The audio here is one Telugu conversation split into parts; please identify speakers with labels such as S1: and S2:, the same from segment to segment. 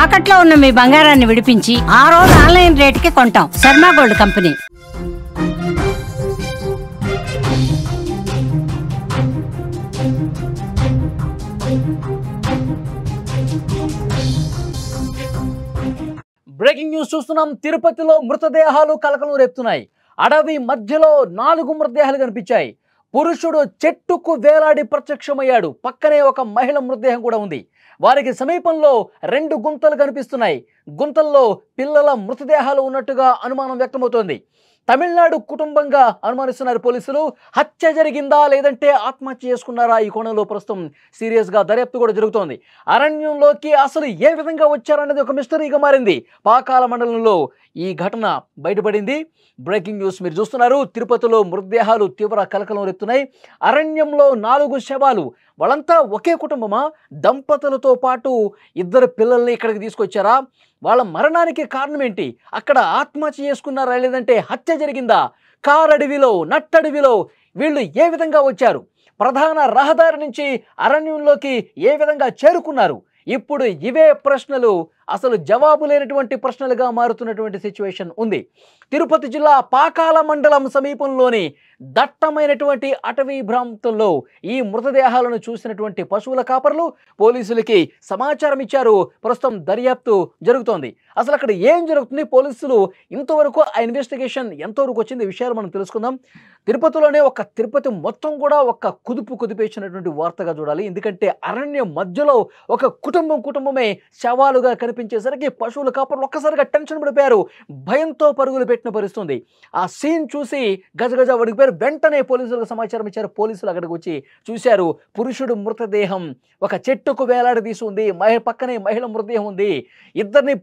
S1: తాకట్లో ఉన్న మీ బంగారాన్ని విడిపించి ఆ రోజు ఆన్లైన్ రేటుకి కొంటాం. Sharma gold company.
S2: Breaking news చూస్తున్నాం. తిరుపతిలో మృతదేహాలు కలకలం రేపుతున్నాయి. అడవి మధ్యలో 4 మృతదేహాలు కనిపించాయి. పురుషుడు చెట్టుకు వేలాడి ప్రత్యక్షమయ్యాడు. పక్కనే ఒక మహిళ మృతదేహం కూడా ఉంది. వారికి సమీపంలో 2 గుంతలు కనిపిస్తున్నాయి. గుంతల్లో పిల్లల మృతదేహాలు ఉన్నట్టుగా అనుమానం వ్యక్తమవుతోంది. తమిళనాడు కుటుంబంగా అనుమానిస్తున్నారు పోలీసులు. హత్య జరిగిందా లేదంటే ఆత్మహత్య చేసుకున్నారా? ఈ కోణంలో ప్రస్తుతం సీరియస్గా దర్యాప్తు కూడా జరుగుతోంది. అరణ్యంలోకి అసలు ఏ విధంగా వచ్చారనేది ఒక మిస్టరీగా మారింది. పాకాల మండలంలో ఈ ఘటన బయటపడింది. బ్రేకింగ్ న్యూస్ మీరు చూస్తున్నారు. తిరుపతిలో మృతదేహాలు తీవ్ర కలకలం రేపుతున్నాయి. అరణ్యంలో 4 శవాలు. వాళ్ళంతా ఒకే కుటుంబమా? దంపతులతో పాటు 2 పిల్లల్ని ఇక్కడికి తీసుకొచ్చారా? వాళ్ళ మరణానికి కారణం ఏంటి? అక్కడ ఆత్మహత్య చేసుకున్నారా లేదంటే హత్య జరిగిందా? కారడవిలో, నట్టడవిలో వీళ్ళు ఏ విధంగా వచ్చారు? ప్రధాన రహదారి నుంచి అరణ్యంలోకి ఏ విధంగా చేరుకున్నారు? ఇప్పుడు ఇవే ప్రశ్నలు అసలు జవాబు లేనటువంటి ప్రశ్నలుగా మారుతున్నటువంటి సిచ్యువేషన్ ఉంది. తిరుపతి జిల్లా పాకాల మండలం సమీపంలోని దట్టమైనటువంటి అటవీ ప్రాంతంలో ఈ మృతదేహాలను చూసినటువంటి పశువుల కాపరులు పోలీసులకి సమాచారం ఇచ్చారు. ప్రస్తుతం దర్యాప్తు జరుగుతోంది. అసలు అక్కడ ఏం జరుగుతుంది? పోలీసులు ఇంతవరకు ఆ ఇన్వెస్టిగేషన్ ఎంతవరకు వచ్చింది? ఈ విషయాలు మనం తెలుసుకుందాం. తిరుపతిలోనే తిరుపతి మొత్తం కూడా కుదిపేసినటువంటి వార్తగా చూడాలి. ఎందుకంటే అరణ్యం మధ్యలో ఒక కుటుంబమే శవాలుగా కనిపించేసరికి పశువుల కాపరులు ఒక్కసారిగా టెన్షన్ పడిపోయారు. భయంతో పరుగులు పెట్టిన పరిస్థితుంది. ఆ సీన్ చూసి గజగజ వడికిపోయారు. వెంటనే పోలీసులకు సమాచారం ఇచ్చారు. పోలీసులు అక్కడికి వచ్చి చూశారు. పురుషుడు మృతదేహం ఒక చెట్టుకు వేలాడదీసి ఉంది. పక్కనే మహిళ మృతదేహం ఉంది. ఇద్దరిని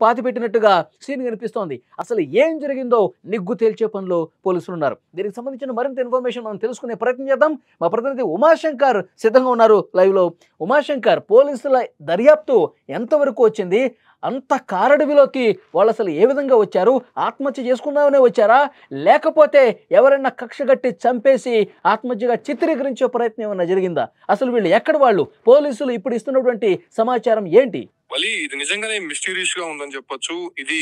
S2: పాతిపెట్టినట్టుగా సీన్ కనిపిస్తోంది. అసలు ఏం జరిగిందో నిగ్గు తేల్చే పనిలో పోలీసులు ఉన్నారు. దీనికి సంబంధించిన మరింత ఇన్ఫర్మేషన్ మనం తెలుసుకునే ప్రయత్నం చేద్దాం. మా ప్రతినిధి ఉమాశంకర్ సిద్ధంగా ఉన్నారు లైవ్ లో. ఉమాశంకర్, పోలీసుల దర్యాప్తు ఎంతవరకు వచ్చింది? అంత కారడవిలోకి వాళ్ళు అసలు ఏ విధంగా వచ్చారు? ఆత్మహత్య చేసుకుందామనే వచ్చారా లేకపోతే ఎవరైనా కక్షగట్టి చంపేసి ఆత్మహత్యగా చిత్రీకరించే ప్రయత్నం ఏమన్నా జరిగిందా? అసలు వీళ్ళు ఎక్కడ వాళ్ళు? పోలీసులు ఇప్పుడు ఇస్తున్నటువంటి సమాచారం ఏంటి?
S3: ఇది నిజంగానే మిస్టీరియస్ గా ఉందని చెప్పొచ్చు. ఇది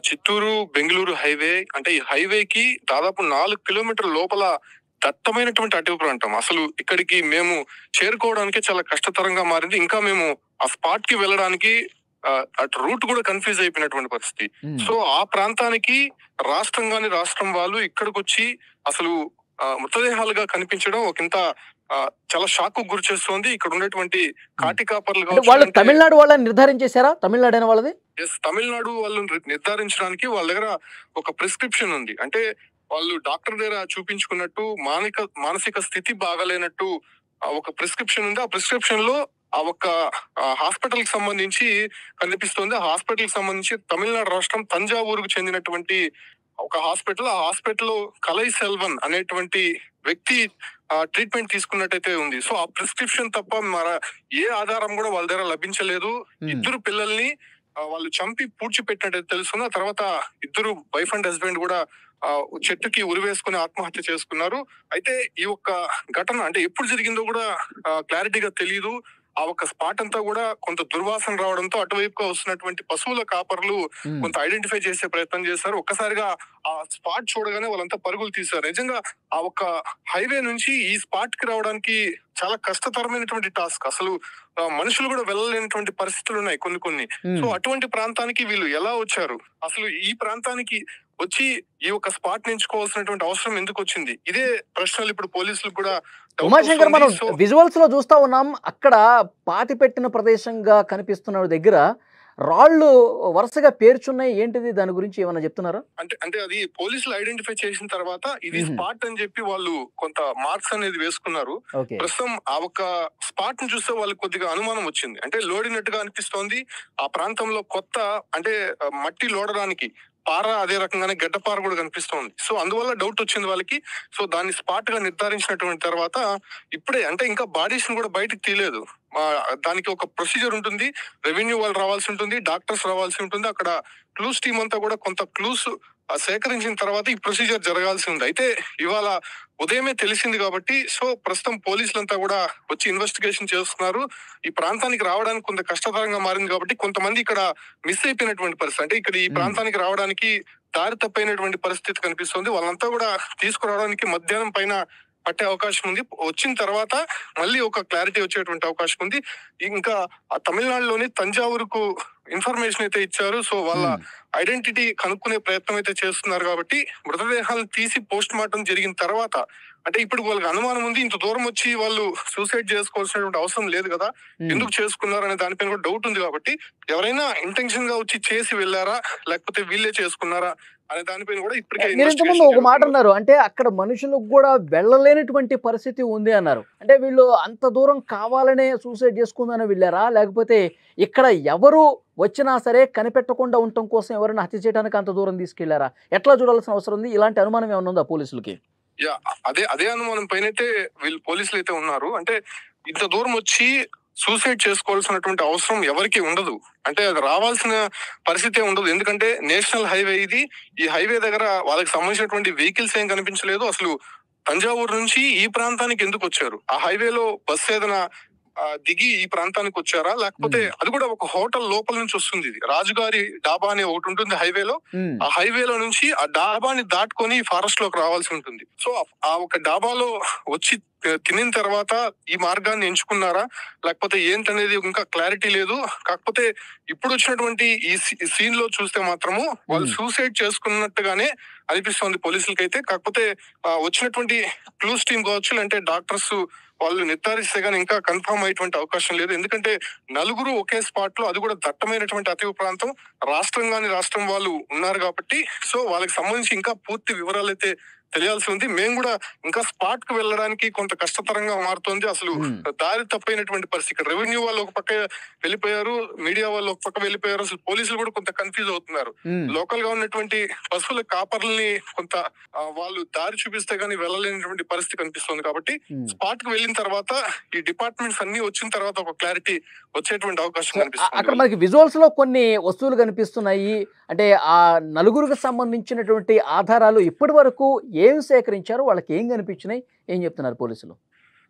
S3: చిత్తూరు బెంగళూరు హైవే. అంటే ఈ హైవేకి దాదాపు 4 కిలోమీటర్ల లోపల దట్టమైనటువంటి అటవీ ప్రాంతం. అసలు ఇక్కడికి మేము చేరుకోవడానికి చాలా కష్టతరంగా మారింది. ఇంకా మేము ఆ స్పాట్ కి వెళ్ళడానికి అటు రూట్ కూడా కన్ఫ్యూజ్ అయిపోయినటువంటి పరిస్థితి. సో ఆ ప్రాంతానికి రాష్ట్రం వాళ్ళు ఇక్కడికి వచ్చి అసలు మృతదేహాలుగా కనిపించడం ఒకంత చాలా షాక్ గురి చేస్తోంది. ఇక్కడ ఉన్నటువంటి కాటి కాపర్లు
S2: వాళ్ళు తమిళనాడు వాళ్ళని నిర్ధారించేశారా? తమిళనాడు అయిన వాళ్ళది?
S3: తమిళనాడు వాళ్ళని నిర్ధారించడానికి వాళ్ళ దగ్గర ఒక ప్రిస్క్రిప్షన్ ఉంది. అంటే వాళ్ళు డాక్టర్ దగ్గర చూపించుకున్నట్టు మానసిక స్థితి బాగాలేనట్టు ఒక ప్రిస్క్రిప్షన్ ఉంది. ఆ ప్రిస్క్రిప్షన్ లో ఆ ఒక హాస్పిటల్ కి సంబంధించి కనిపిస్తుంది. ఆ హాస్పిటల్ కి సంబంధించి తమిళనాడు రాష్ట్రం తంజావూరుకు చెందినటువంటి ఒక హాస్పిటల్. ఆ హాస్పిటల్ కలై సెల్వన్ అనేటువంటి వ్యక్తి ట్రీట్మెంట్ తీసుకున్నట్టయితే ఉంది. సో ఆ ప్రిస్క్రిప్షన్ తప్ప ఏ ఆధారం కూడా వాళ్ళ దగ్గర లభించలేదు. 2 పిల్లల్ని వాళ్ళు చంపి పూడ్చిపెట్టినట్టయితే తెలుస్తుంది. ఆ తర్వాత 2 వైఫ్ అండ్ హస్బెండ్ కూడా చెట్టుకి ఉరివేసుకుని ఆత్మహత్య చేసుకున్నారు. అయితే ఈ ఒక్క ఘటన అంటే ఎప్పుడు జరిగిందో కూడా క్లారిటీగా తెలియదు. ఆ ఒక్క స్పాట్ అంతా కూడా కొంత దుర్వాసన రావడంతో అటువైపుగా వస్తున్నటువంటి పశువుల కాపర్లు కొంత ఐడెంటిఫై చేసే ప్రయత్నం చేశారు. ఒక్కసారిగా ఆ స్పాట్ చూడగానే వాళ్ళంతా పరుగులు తీశారు. నిజంగా ఆ ఒక్క హైవే నుంచి ఈ స్పాట్ కి రావడానికి చాలా కష్టతరమైనటువంటి టాస్క్. అసలు మనుషులు కూడా వెళ్ళలేనటువంటి పరిస్థితులు ఉన్నాయి కొన్ని. సో అటువంటి ప్రాంతానికి వీళ్ళు ఎలా వచ్చారు? అసలు ఈ ప్రాంతానికి వచ్చి ఈ ఒక స్పాట్ ఎంచుకోవాల్సినటువంటి అవసరం ఎందుకు వచ్చింది? ఇదే ప్రశ్నలు ఇప్పుడు పోలీసులకు కూడా.
S2: ఉమాశంకర్, మనం విజువల్స్ లో చూస్తా ఉన్నాం. అక్కడ పాతిపెట్టిన ప్రదేశంగా కనిపిస్తున్న దగ్గర రాళ్ళు వరుసగా పేర్చున్నాయి. ఏంటిది? దాని గురించి ఏమన్నా చెప్తున్నారా?
S3: అంటే అది పోలీసులు ఐడెంటిఫై చేసిన తర్వాత ఇది స్పాట్ అని చెప్పి వాళ్ళు కొంత మార్క్స్ అనేది వేసుకున్నారు. ప్రస్తుతం ఆ ఒక స్పాట్ ను చూస్తే వాళ్ళకి కొద్దిగా అనుమానం వచ్చింది. అంటే లోడినట్టుగా అనిపిస్తోంది. ఆ ప్రాంతంలో కొత్త అంటే మట్టి లోడడానికి పార, అదే రకంగానే గడ్డపార కూడా కనిపిస్తోంది. సో అందువల్ల డౌట్ వచ్చింది వాళ్ళకి. సో దాన్ని స్పాట్ గా నిర్ధారించినటువంటి తర్వాత ఇప్పుడే అంటే ఇంకా బాడీస్ ని కూడా బయటకు తీయలేదు. దానికి ఒక ప్రొసీజర్ ఉంటుంది. రెవెన్యూ వాళ్ళు రావాల్సి ఉంటుంది, డాక్టర్స్ రావాల్సి ఉంటుంది. అక్కడ క్లూస్ టీమ్ అంతా కూడా కొంత క్లూస్ సేకరించిన తర్వాత ఈ ప్రొసీజర్ జరగాల్సి ఉంది. అయితే ఇవాళ ఉదయమే తెలిసింది కాబట్టి సో ప్రస్తుతం పోలీసులంతా కూడా వచ్చి ఇన్వెస్టిగేషన్ చేస్తున్నారు. ఈ ప్రాంతానికి రావడానికి కొంత కష్టతరంగా మారింది కాబట్టి కొంతమంది ఇక్కడ మిస్ అయిపోయినటువంటి పరిస్థితి, అంటే ఇక్కడ ఈ ప్రాంతానికి రావడానికి దారి తప్పైనటువంటి పరిస్థితి కనిపిస్తుంది. వాళ్ళంతా కూడా తీసుకురావడానికి మధ్యాహ్నం పైన పట్టే అవకాశం ఉంది. వచ్చిన తర్వాత మళ్ళీ ఒక క్లారిటీ వచ్చేటువంటి అవకాశం ఉంది. ఇంకా ఆ తమిళనాడులోని తంజావూరుకు ఇన్ఫర్మేషన్ అయితే ఇచ్చారు. సో వాళ్ళ ఐడెంటిటీ కనుక్కునే ప్రయత్నం అయితే చేస్తున్నారు కాబట్టి మృతదేహాలను తీసి పోస్ట్ మార్టం జరిగిన తర్వాత, అంటే ఇప్పుడు వాళ్ళకి అనుమానం ఉంది, ఇంత దూరం వచ్చి వాళ్ళు సూసైడ్ చేసుకోవాల్సినటువంటి అవసరం లేదు కదా, ఎందుకు చేసుకున్నారు అనే దానిపైన కూడా డౌట్ ఉంది. కాబట్టి ఎవరైనా ఇంటెన్షన్ గా వచ్చి చేసి వెళ్ళారా లేకపోతే వీళ్ళే చేసుకున్నారా అనే దానిపైన కూడా ఇప్పటికే
S2: మీరు ఇంతకుముందు ఒక మాట అన్నారు, అంటే అక్కడ మనుషులకు కూడా వెళ్ళలేనటువంటి పరిస్థితి ఉంది అన్నారు. అంటే వీళ్ళు అంత దూరం కావాలనే సూసైడ్ చేసుకుందని వెళ్ళారా, లేకపోతే ఇక్కడ ఎవరు వచ్చినా సరే కనిపెట్టకుండా ఉండటం కోసం ఎవరైనా హత్య చేయడానికి అంత దూరం తీసుకెళ్లారా? ఎట్లా చూడాల్సిన అవసరం ఉంది? ఇలాంటి అనుమానం ఏమైనా ఉందా పోలీసులకి?
S3: అదే అనుమానం పైన అయితే వీళ్ళు పోలీసులు అయితే ఉన్నారు. అంటే ఇంత దూరం వచ్చి సూసైడ్ చేసుకోవాల్సినటువంటి అవసరం ఎవరికి ఉండదు, అంటే అది రావాల్సిన పరిస్థితి ఉండదు. ఎందుకంటే నేషనల్ హైవే ఇది, ఈ హైవే దగ్గర వాళ్ళకి సంబంధించినటువంటి వెహికల్స్ ఏం కనిపించలేదు. అసలు తంజావూరు నుంచి ఈ ప్రాంతానికి ఎందుకు వచ్చారు? ఆ హైవేలో బస్సు ఏదైనా దిగి ఈ ప్రాంతానికి వచ్చారా, లేకపోతే అది కూడా ఒక హోటల్ లోపల నుంచి వస్తుంది. ఇది రాజుగారి డాబా అనే ఒకటి ఉంటుంది హైవేలో, ఆ హైవేలో నుంచి ఆ డాబాని దాటుకొని ఫారెస్ట్ లోకి రావాల్సి ఉంటుంది. సో ఆ ఒక డాబాలో వచ్చి తినిన తర్వాత ఈ మార్గాన్ని ఎంచుకున్నారా లేకపోతే ఏంటనేది ఇంకా క్లారిటీ లేదు. కాకపోతే ఇప్పుడు వచ్చినటువంటి ఈ సీన్ లో చూస్తే మాత్రము వాళ్ళు సూసైడ్ చేసుకున్నట్టుగానే అనిపిస్తోంది పోలీసులకైతే. కాకపోతే వచ్చినటువంటి క్లూస్ టీమ్ కావచ్చు, అంటే డాక్టర్స్ వాళ్ళు నిర్ధారిస్తే గానీ ఇంకా కన్ఫర్మ్ అయ్యేటువంటి అవకాశం లేదు. ఎందుకంటే నలుగురు ఒకే స్పాట్ లో, అది కూడా దట్టమైనటువంటి అటవీ ప్రాంతం, రాష్ట్రం వాళ్ళు ఉన్నారు కాబట్టి సో వాళ్ళకి సంబంధించి ఇంకా పూర్తి వివరాలు అయితే తెలియాల్సి ఉంది. మేము కూడా ఇంకా స్పాట్ కు వెళ్ళడానికి కొంత కష్టతరంగా మారుతోంది. అసలు దారి తప్పైనటువంటి పరిస్థితి. రెవెన్యూ వాళ్ళు ఒక పక్క వెళ్ళిపోయారు, మీడియా వాళ్ళు ఒక పక్క వెళ్ళిపోయారు. అసలు పోలీసులు కూడా కొంత కన్ఫ్యూజ్ అవుతున్నారు. లోకల్ గా ఉన్నటువంటి పశువుల కాపర్లని కొంత వాళ్ళు దారి చూపిస్తే గానీ వెళ్ళలేనటువంటి పరిస్థితి కనిపిస్తుంది. కాబట్టి స్పాట్ కు వెళ్ళిన తర్వాత ఈ డిపార్ట్మెంట్స్ అన్ని వచ్చిన తర్వాత ఒక క్లారిటీ వచ్చేటువంటి అవకాశం కనిపిస్తుంది.
S2: అక్కడ మనకి విజువల్స్ లో కొన్ని వస్తువులు కనిపిస్తున్నాయి. అంటే ఆ నలుగురికి సంబంధించినటువంటి ఆధారాలు ఇప్పటి వరకు ఏం సేకరించారు, వాళ్ళకి ఏం కనిపించినాయి, ఏం చెప్తున్నారు పోలీసులు?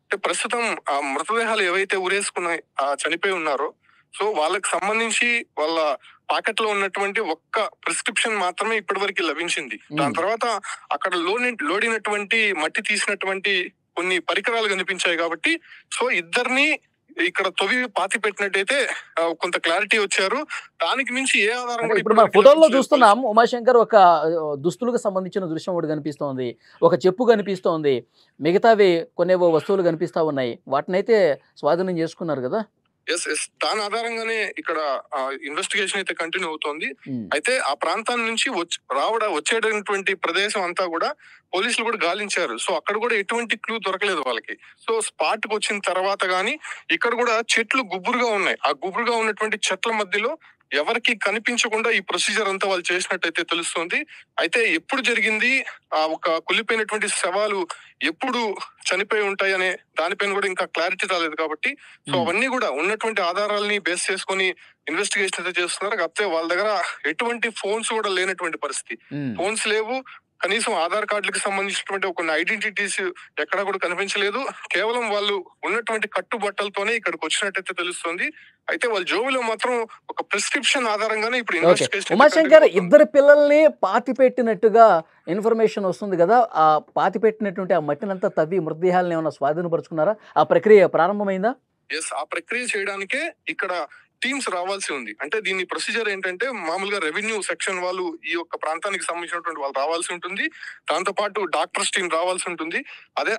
S3: అంటే ప్రస్తుతం ఆ మృతదేహాలు ఏవైతే ఉరేసుకున్నాయి చనిపోయి ఉన్నారో సో వాళ్ళకి సంబంధించి వాళ్ళ పాకెట్ లో ఉన్నటువంటి ఒక్క ప్రిస్క్రిప్షన్ మాత్రమే ఇప్పటి వరకు లభించింది. దాని తర్వాత అక్కడ లోడినటువంటి మట్టి తీసినటువంటి కొన్ని పరికరాలు కనిపించాయి. కాబట్టి సో ఇద్దరిని ఇక్కడ తొవి పాతి పెట్టినట్టయితే కొంత క్లారిటీ వచ్చారు. దానికి మించి ఏ ఆధారం
S2: ఇప్పుడు మన ఫోటోల్లో చూస్తున్నాం, ఉమాశంకర్ ఒక దుస్తులకు సంబంధించిన దృశ్యం ఒకటి కనిపిస్తోంది, ఒక చెప్పు కనిపిస్తోంది, మిగతావి కొన్నేవో వస్తువులు కనిపిస్తా ఉన్నాయి. వాటినైతే స్వాధీనం చేసుకున్నారు కదా?
S3: దాని ఆధారంగానే ఇక్కడ ఇన్వెస్టిగేషన్ అయితే కంటిన్యూ అవుతోంది. అయితే ఆ ప్రాంతాన్ని నుంచి వచ్చేటటువంటి ప్రదేశం అంతా కూడా పోలీసులు కూడా గాలించారు. సో అక్కడ కూడా ఎటువంటి క్లూ దొరకలేదు వాళ్ళకి. సో స్పాట్ కు వచ్చిన తర్వాత గానీ ఇక్కడ కూడా చెట్లు గుబురుగా ఉన్నాయి. ఆ గుబురుగా ఉన్నటువంటి చెట్ల మధ్యలో ఎవరికి కనిపించకుండా ఈ ప్రొసీజర్ అంతా వాళ్ళు చేసినట్టయితే తెలుస్తుంది. అయితే ఎప్పుడు జరిగింది, ఒక కులిపోయినటువంటి శవాలు ఎప్పుడు చనిపోయి ఉంటాయి అనే దానిపైన కూడా ఇంకా క్లారిటీ రాలేదు. కాబట్టి సో అవన్నీ కూడా ఉన్నటువంటి ఆధారాలని బేస్ చేసుకొని ఇన్వెస్టిగేషన్ అయితే చేస్తున్నారు. కాకపోతే వాళ్ళ దగ్గర ఎటువంటి ఫోన్స్ కూడా లేనటువంటి పరిస్థితి. ఫోన్స్ లేవు, కనీసం ఆధార్ కార్డులకు సంబంధించినటువంటి కొన్ని ఐడెంటిటీస్ ఎక్కడా కూడా కనిపించలేదు. కేవలం వాళ్ళు ఉన్నటువంటి కట్టుబట్టలతోనే ఇక్కడికి వచ్చినట్టయితే తెలుస్తుంది. అయితే వాళ్ళ జోబులో మాత్రం ఒక ప్రిస్క్రిప్షన్ ఆధారంగానే ఇప్పుడు ఇన్వెస్టిగేషన్.
S2: ఉమాశంకర్, ఇద్దరు పిల్లల్ని పాతి పెట్టినట్టుగా ఇన్ఫర్మేషన్ వస్తుంది కదా, ఆ పాతి పెట్టినటువంటి ఆ మట్టినంతా తవ్వి మృతదేహాలను ఏమైనా స్వాధీనపరుచుకున్నారా? ఆ ప్రక్రియ ప్రారంభమైందా?
S3: ఆ ప్రక్రియ చేయడానికే ఇక్కడ టీమ్స్ రావాల్సి ఉంది. అంటే దీని ప్రొసీజర్ ఏంటంటే మామూలుగా రెవెన్యూ సెక్షన్ వాళ్ళు ఈ యొక్క ప్రాంతానికి సంబంధించినటువంటి వాళ్ళు రావాల్సి ఉంటుంది. దాంతో పాటు డాక్టర్స్ టీం రావాల్సి ఉంటుంది.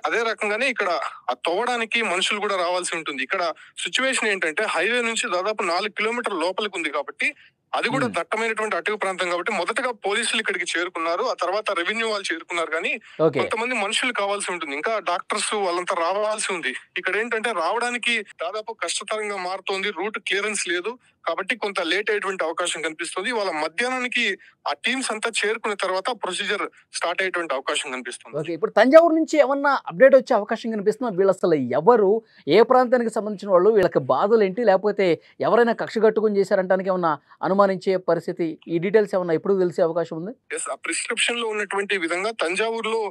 S3: అదే రకంగానే ఇక్కడ ఆ తవ్వడానికి మనుషులు కూడా రావాల్సి ఉంటుంది. ఇక్కడ సిచ్యువేషన్ ఏంటంటే హైవే నుంచి దాదాపు 4 కిలోమీటర్ల లోపలికి ఉంది కాబట్టి అది కూడా దట్టమైనటువంటి అటవీ ప్రాంతం కాబట్టి మొదటగా పోలీసులు ఇక్కడికి చేరుకున్నారు, ఆ తర్వాత రెవెన్యూ వాళ్ళు చేరుకున్నారు. కానీ కొంతమంది మనుషులు కావాల్సి ఉంటుంది, ఇంకా డాక్టర్స్ వాళ్ళంతా రావాల్సి ఉంది. ఇక్కడ ఏంటంటే రావడానికి దాదాపు కష్టతరంగా మారుతోంది. రూట్ క్లియరెన్స్ లేదు. కాబట్టి కొంత లేట్ అయ్యేటువంటి అవకాశం కనిపిస్తుంది. వాళ్ళ మధ్యాహ్నానికి ఆ టీమ్స్ అంతా చేరుకున్న తర్వాత ప్రొసీజర్ స్టార్ట్ అయ్యేటువంటి అవకాశం కనిపిస్తుంది.
S2: ఓకే, ఇప్పుడు తంజావూరు నుంచి ఏమన్నా అప్డేట్ వచ్చే అవకాశం కనిపిస్తుందా? వీళ్ళు అసలు ఎవరు, ఏ ప్రాంతానికి సంబంధించిన వాళ్ళు, వీళ్ళకి బాధలు ఏంటి, లేకపోతే ఎవరైనా కక్ష కట్టుకుని చేశారంటానికి ఏమన్నా అనుమానించే పరిస్థితి, ఈ డీటెయిల్స్ ఏమన్నా ఇప్పుడు తెలిసే అవకాశం ఉంది?
S3: ఆ ప్రిస్క్రిప్షన్ లో ఉన్నటువంటి విధంగా తంజావూరులో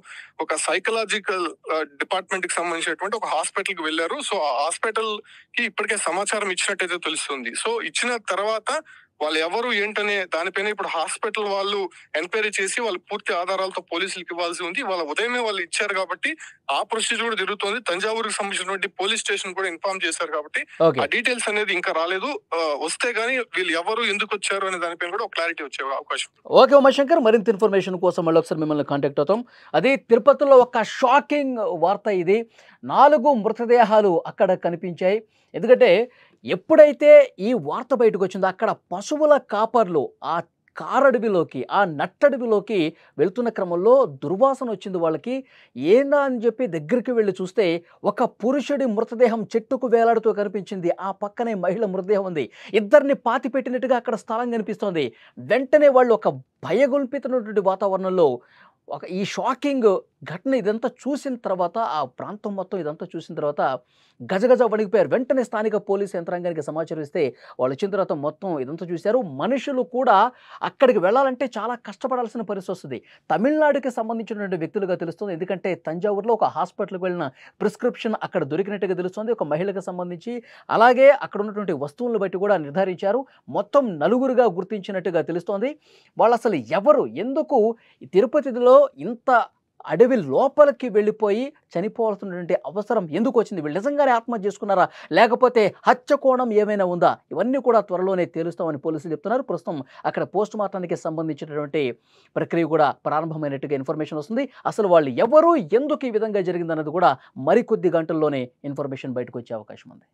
S3: ఒక సైకలాజికల్ డిపార్ట్మెంట్ కి సంబంధించినటువంటి ఒక హాస్పిటల్ కి వెళ్లారు. సో ఆ హాస్పిటల్ కి ఇప్పటికే సమాచారం ఇచ్చినట్టయితే తెలుస్తుంది. సో ఇచ్చిన తర్వాత వాళ్ళు ఎవరు ఏంటనే దానిపైన ఇప్పుడు హాస్పిటల్ వాళ్ళు ఎంక్వైరీ చేసి వాళ్ళు పూర్తి ఆధారాలతో పోలీసులకు ఇవ్వాల్సి ఉంది. వాళ్ళ ఉదయమే వాళ్ళు ఇచ్చారు కాబట్టి ఆ ప్రొసీజర్ కూడా జరుగుతుంది. తంజావూరుకి సంబంధించినటువంటి పోలీస్ స్టేషన్ కూడా ఇన్ఫార్మ్ చేశారు కాబట్టి ఆ డీటెయిల్స్ అనేది ఇంకా రాలేదు. వస్తే గానీ వీళ్ళు ఎవరు ఎందుకు వచ్చారు అనే దానిపైన కూడా ఒక క్లారిటీ వచ్చే అవకాశం.
S2: ఓకే ఉమాశంకర్, మరింత ఇన్ఫర్మేషన్ కోసం మళ్ళీ ఒకసారి మిమ్మల్ని కాంటాక్ట్ అవుతాం. అదే తిరుపతిలో ఒక షాకింగ్ వార్త ఇది. 4 మృతదేహాలు అక్కడ కనిపించాయి. ఎందుకంటే ఎప్పుడైతే ఈ వార్త బయటకు వచ్చిందో అక్కడ పశువుల కాపర్లు ఆ కారడవిలోకి, ఆ నట్టడవిలోకి వెళ్తున్న క్రమంలో దుర్వాసన వచ్చింది వాళ్ళకి. ఏందా అని చెప్పి దగ్గరికి వెళ్ళి చూస్తే ఒక పురుషుడి మృతదేహం చెట్టుకు వేలాడుతూ కనిపించింది. ఆ పక్కనే మహిళ మృతదేహం ఉంది. ఇద్దరిని పాతి పెట్టినట్టుగా అక్కడ స్థలం కనిపిస్తోంది. వెంటనే వాళ్ళు ఒక భయగొల్పితున్నటువంటి వాతావరణంలో ఈ షాకింగ్ ఘటన ఇదంతా చూసిన తర్వాత, ఆ ప్రాంతం మొత్తం ఇదంతా చూసిన తర్వాత గజగజ వణికిపోయారు. వెంటనే స్థానిక పోలీసు యంత్రాంగానికి సమాచారం ఇస్తే వాళ్ళు వచ్చిన తర్వాత మొత్తం ఇదంతా చూశారు. మనుషులు కూడా అక్కడికి వెళ్ళాలంటే చాలా కష్టపడాల్సిన పరిస్థితి వస్తుంది. తమిళనాడుకి సంబంధించినటువంటి వ్యక్తులుగా తెలుస్తుంది. ఎందుకంటే తంజావూరులో ఒక హాస్పిటల్కి వెళ్ళిన ప్రిస్క్రిప్షన్ అక్కడ దొరికినట్టుగా తెలుస్తుంది, ఒక మహిళకు సంబంధించి. అలాగే అక్కడ ఉన్నటువంటి వస్తువులను బట్టి కూడా నిర్ధారించారు. మొత్తం 4గురుగా గుర్తించినట్టుగా తెలుస్తోంది. వాళ్ళు అసలు ఎవరు, ఎందుకు తిరుపతిలో ఇంత అడవి లోపలికి వెళ్ళిపోయి చనిపోవాల్సినటువంటి అవసరం ఎందుకు వచ్చింది? వీళ్ళు నిజంగానే ఆత్మహత్య చేసుకున్నారా, లేకపోతే హత్య కోణం ఏమైనా ఉందా? ఇవన్నీ కూడా త్వరలోనే తేలుస్తామని పోలీసులు చెప్తున్నారు. ప్రస్తుతం అక్కడ పోస్ట్ మార్టానికి సంబంధించినటువంటి ప్రక్రియ కూడా ప్రారంభమైనట్టుగా ఇన్ఫర్మేషన్ వస్తుంది. అసలు వాళ్ళు ఎవరు, ఎందుకు ఈ విధంగా జరిగిందన్నది కూడా మరికొద్ది గంటల్లోనే ఇన్ఫర్మేషన్ బయటకు వచ్చే అవకాశం ఉంది.